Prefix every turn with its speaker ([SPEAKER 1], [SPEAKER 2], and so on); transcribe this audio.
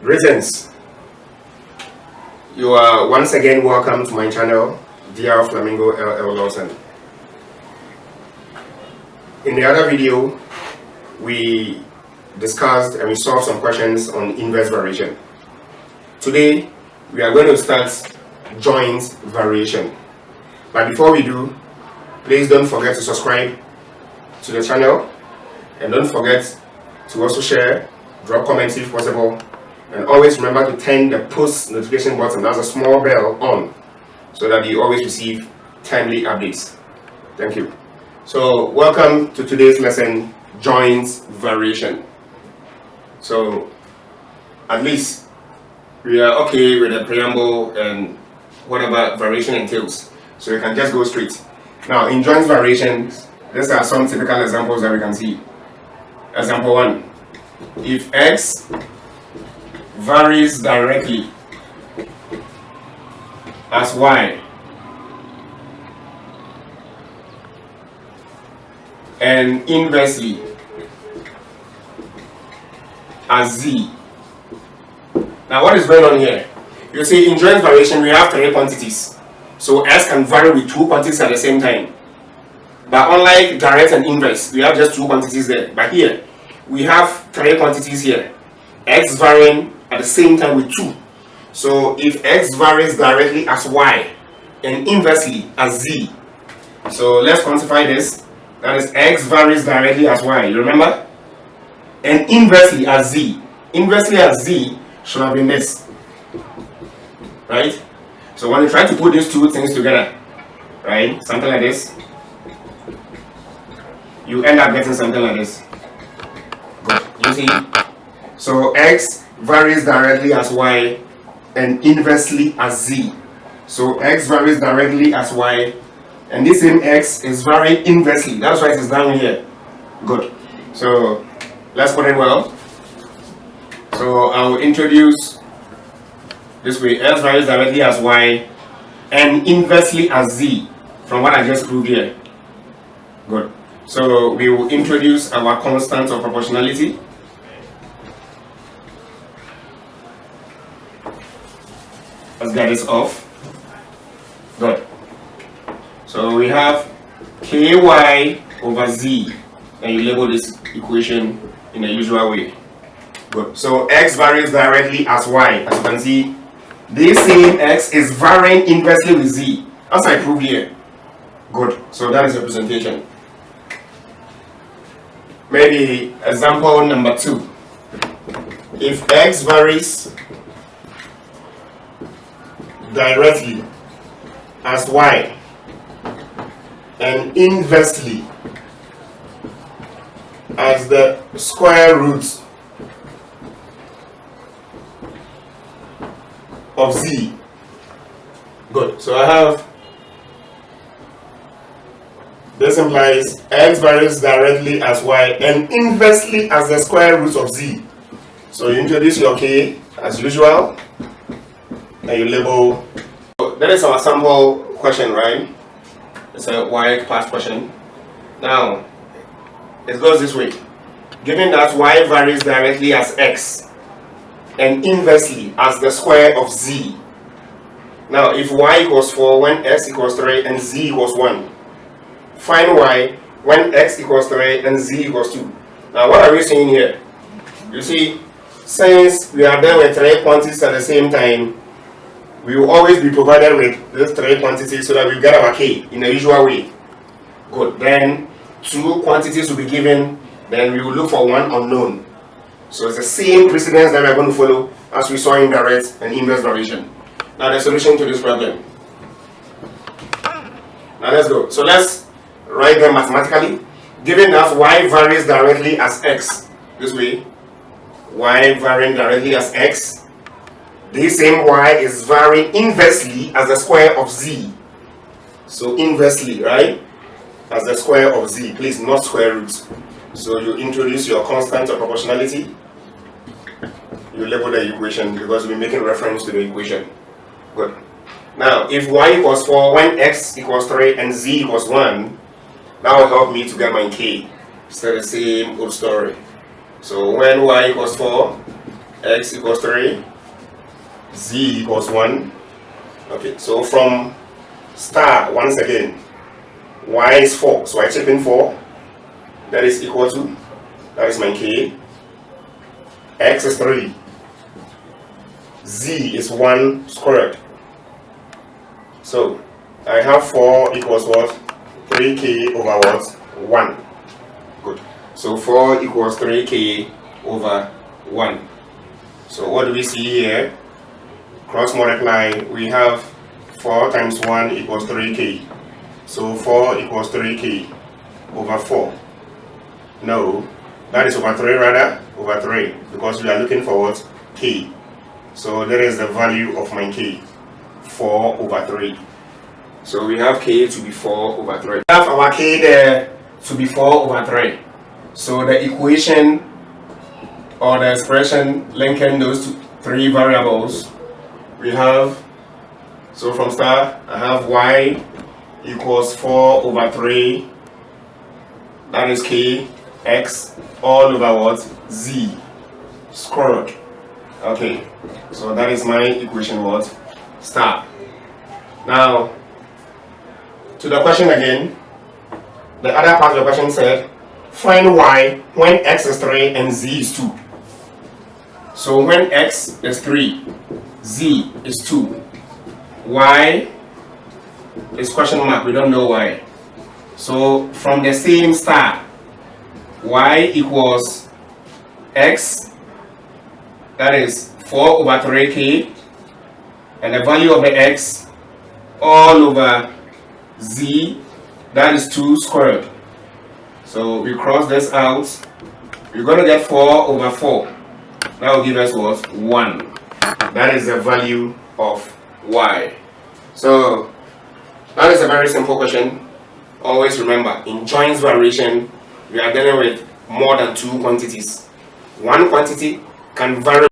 [SPEAKER 1] Greetings. You are once again welcome to my channel, Dear Flamingo LL Lawson. In the other video, we discussed and we solved some questions on inverse variation. Today, we are going to start joint variation. But before we do, please don't forget to subscribe to the channel and don't forget to also share, drop comments if possible, and always remember to turn the post notification button, that's a small bell, on so that you always receive timely updates. Thank you. So welcome to today's lesson, joint variation. So at least we are okay with the preamble and whatever variation entails, so you can just go straight. Now in joint variations, these are some typical examples that we can see. Example 1. If x varies directly as y and inversely as z. Now what is going on here? You see, in joint variation we have three quantities, so x can vary with two quantities at the same time. But unlike direct and inverse, we have just two quantities there. But here we have three quantities here, x varying at the same time with 2. So if x varies directly as y and inversely as z, so let's quantify this. That is, x varies directly as y, you remember? And inversely as z. Inversely as z should have been this, right? So when you try to put these two things together, right, something like this, you end up getting something like this. Good. You see? So x varies directly as y and inversely as z. So x varies directly as y and this same x is varying inversely. That's why it is down here. Good. So let's put it well. So I will introduce this way: x varies directly as y and inversely as z, from what I just proved here. Good. So we will introduce our constant of proportionality. Let's get this off. Good. So we have ky over z, and you label this equation in the usual way. Good. So x varies directly as y. As you can see, this same x is varying inversely with z, as I proved here. Good. So that is representation. Maybe example number 2. If x varies directly as y and inversely as the square root of z. Good. So I have, this implies x varies directly as y and inversely as the square root of z. So you introduce your k as usual and you label. So that is our sample question, right? It's a y past question. Now it goes this way: given that y varies directly as x and inversely as the square of z. Now if y equals 4 when x equals 3 and z equals 1, find y when x equals 3 and z equals 2. Now what are we saying here? You see, since we are there with three quantities at the same time, we will always be provided with these three quantities so that we get our k in the usual way. Good. Then two quantities will be given, then we will look for one unknown. So it's the same precedence that we are going to follow as we saw in direct and inverse variation. Now the solution to this problem. Now let's go. So let's write them mathematically. Given that y varies directly as x, this way, y varying directly as x, this same y is varying inversely as the square of z. So inversely, right, as the square of z, please, not square root. So you introduce your constant of proportionality. You label the equation because we're making reference to the equation. Good. Now, if y equals 4 when x equals 3 and z equals 1, that will help me to get my k. Still the same old story. So when y equals 4, x equals 3, z equals 1. Okay, so from star, once again, y is 4, so I chip in 4, that is equal to, that is my k, x is 3, z is 1 squared. So I have 4 equals what? 3k over what? 1. Good. So 4 equals 3k over 1. So what do we see here? Cross multiply, we have 4 times 1 equals 3k. So 4 equals 3k over 4. No, that is over 3 rather, over 3, because we are looking for what? K. So that is the value of my k, 4 over 3. So we have k to be 4 over 3. We have our k there to be 4 over 3. So the equation or the expression linking those 3 variables, we have, so from start, I have y equals 4 over 3, that is k, x, all over what? Z squared. Okay, so that is my equation what? Star. Now, to the question again, the other part of the question said, find y when x is 3 and z is 2. So when x is 3, z is 2, y is question mark, we don't know why. So from the same star, y equals x, that is 4 over 3k, and the value of the x all over z, that is 2 squared. So we cross this out, we're going to get 4 over 4. That will give us what? 1. That is the value of y. So that is a very simple question. Always remember, in joint variation, we are dealing with more than 2 quantities. One quantity can vary